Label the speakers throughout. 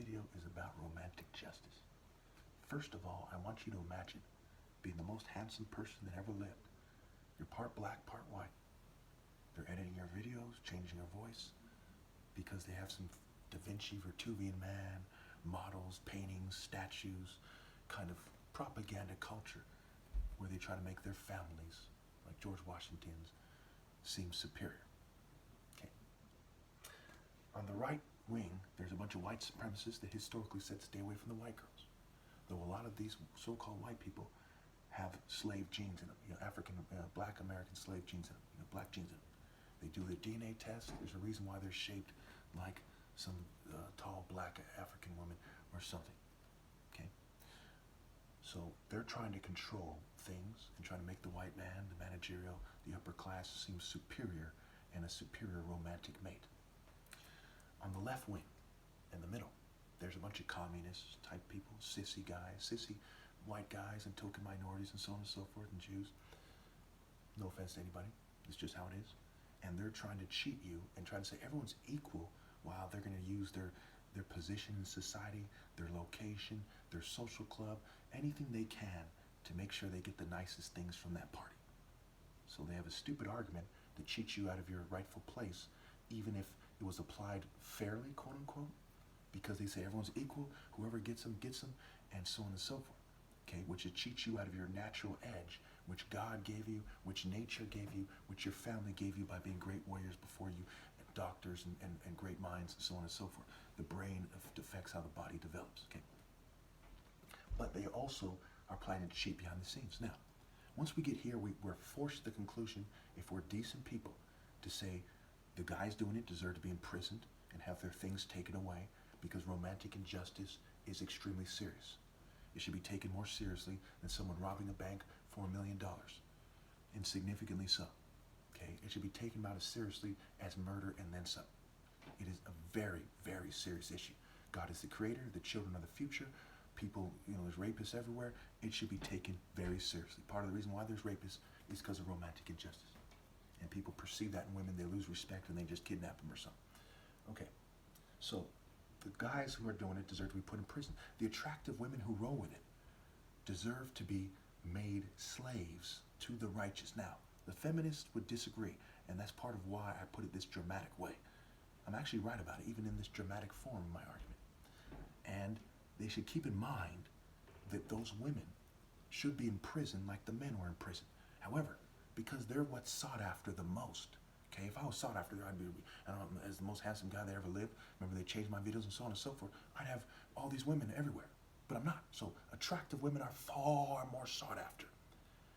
Speaker 1: video is about romantic justice. First of all, I want you to imagine being the most handsome person that ever lived. You're part black, part white. They're editing your videos, changing your voice, because they have some Da Vinci Vertuvian man, models, paintings, statues, kind of propaganda culture where they try to make their families, like George Washington's, seem superior. Okay. On the right wing, there's a bunch of white supremacists that historically said stay away from the white girls. Though a lot of these so-called white people have slave genes in them, black American slave genes in them, black genes in them. They do their DNA test. There's a reason why they're shaped like some tall black African woman or something. Okay. So they're trying to control things and trying to make the white man, the managerial, the upper class seem superior and a superior romantic mate. On the left wing, in the middle, there's a bunch of communist type people, sissy guys, sissy white guys and token minorities and so on and so forth, and Jews. No offense to anybody, it's just how it is. And they're trying to cheat you and trying to say everyone's equal while they're going to use their position in society, their location, their social club, anything they can to make sure they get the nicest things from that party. So they have a stupid argument that cheats you out of your rightful place, even if it was applied fairly, quote unquote, because they say everyone's equal, whoever gets them, and so on and so forth. Okay, which it cheats you out of your natural edge, which God gave you, which nature gave you, which your family gave you by being great warriors before you, and doctors and great minds, and so on and so forth. The brain affects how the body develops. Okay, but they also are planning to cheat behind the scenes. Now, once we get here, we're forced to the conclusion, if we're decent people, to say the guys doing it deserve to be imprisoned and have their things taken away, because romantic injustice is extremely serious. It should be taken more seriously than someone robbing a bank for $1 million, and significantly so. Okay, it should be taken about as seriously as murder and then some. It is a very, very serious issue. God is the creator, the children are the future. People, there's rapists everywhere. It should be taken very seriously. Part of the reason why there's rapists is because of romantic injustice. And people perceive that in women, they lose respect and they just kidnap them or something. Okay, so the guys who are doing it deserve to be put in prison. The attractive women who roll with it deserve to be made slaves to the righteous. Now, the feminists would disagree, and that's part of why I put it this dramatic way. I'm actually right about it, even in this dramatic form in my argument. And they should keep in mind that those women should be in prison like the men were in prison. However, because they're what's sought after the most, okay, if I was sought after, I'd be, as the most handsome guy that ever lived. Remember, they changed my videos and so on and so forth. I'd have all these women everywhere, but I'm not. So attractive women are far more sought after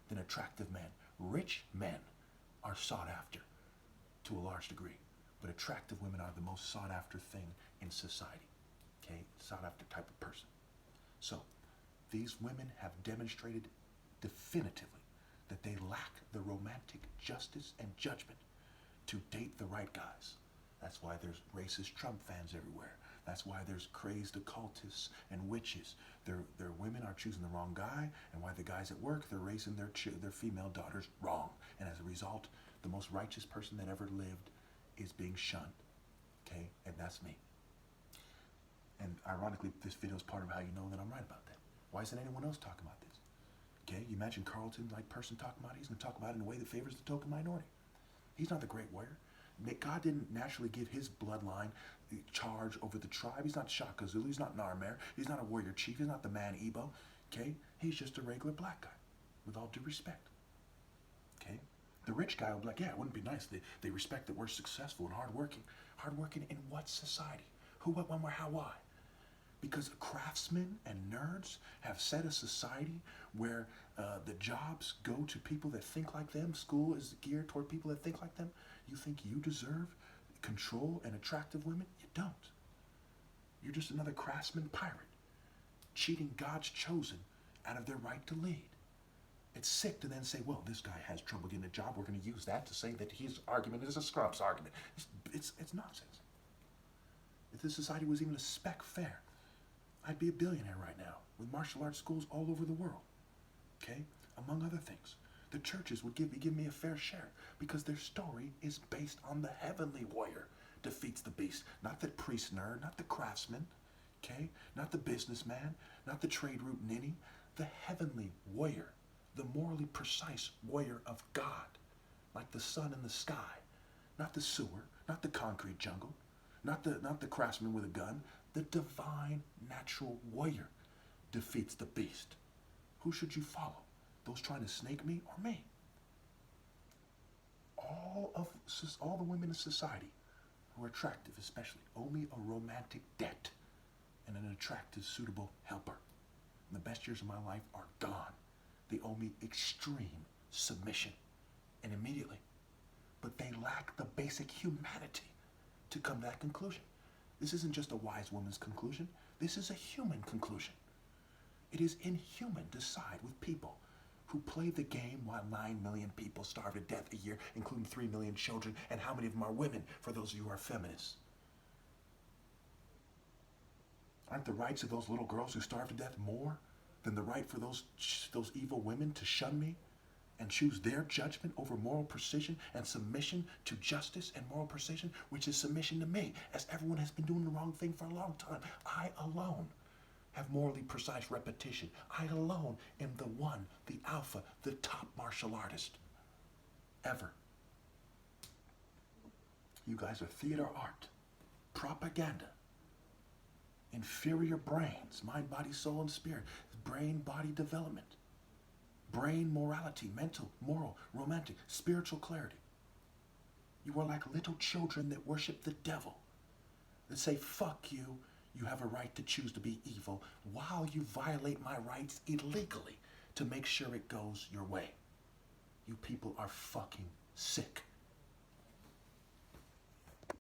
Speaker 1: than attractive men. Rich men are sought after to a large degree, but attractive women are the most sought after thing in society, okay, sought after type of person. So these women have demonstrated definitively that they lack the romantic justice and judgment to date the right guys. That's why there's racist Trump fans everywhere. That's why there's crazed occultists and witches. Their women are choosing the wrong guy, and why the guys at work, they're raising their female daughters wrong. And as a result, the most righteous person that ever lived is being shunned. Okay, and that's me. And ironically, this video is part of how you know that I'm right about that. Why isn't anyone else talking about this? Okay, you imagine Carlton, like person talking about it, he's going to talk about it in a way that favors the token minority. He's not the great warrior. God didn't naturally give his bloodline charge over the tribe. He's not Shaka Zulu. He's not Narmer. He's not a warrior chief. He's not the man Igbo. Okay? He's just a regular black guy, with all due respect. Okay? The rich guy will be like, yeah, it wouldn't be nice. They respect that we're successful and hardworking. Hardworking in what society? Who, what, when, where, how, why? Because craftsmen and nerds have set a society where the jobs go to people that think like them. School is geared toward people that think like them. You think you deserve control and attractive women? You don't. You're just another craftsman pirate, cheating God's chosen out of their right to lead. It's sick to then say, well, this guy has trouble getting a job. We're going to use that to say that his argument is a scrub's argument. It's nonsense. If this society was even a speck fair, I'd be a billionaire right now with martial arts schools all over the world, okay? Among other things. The churches would give me a fair share because their story is based on the heavenly warrior defeats the beast, not the priest nerd, not the craftsman, Okay? Not the businessman, not the trade route ninny, the heavenly warrior, the morally precise warrior of God, like the sun in the sky, not the sewer, not the concrete jungle, not the craftsman with a gun. The divine natural warrior defeats the beast. Who should you follow? Those trying to snake me or me? All the women in society who are attractive, especially, owe me a romantic debt and an attractive, suitable helper. And the best years of my life are gone. They owe me extreme submission, and immediately. But they lack the basic humanity to come to that conclusion. This isn't just a wise woman's conclusion. This is a human conclusion. It is inhuman to side with people who play the game while 9 million people starve to death a year, including 3 million children, and how many of them are women, for those of you who are feminists? Aren't the rights of those little girls who starve to death more than the right for those evil women to shun me and choose their judgment over moral precision and submission to justice and moral precision, which is submission to me, as everyone has been doing the wrong thing for a long time? I alone have morally precise repetition. I alone am the one, the alpha, the top martial artist ever. You guys are theater art, propaganda, inferior brains, mind, body, soul, and spirit, brain, body development, brain morality, mental, moral, romantic, spiritual clarity. You are like little children that worship the devil, that say, fuck you, you have a right to choose to be evil, while you violate my rights illegally to make sure it goes your way. You people are fucking sick.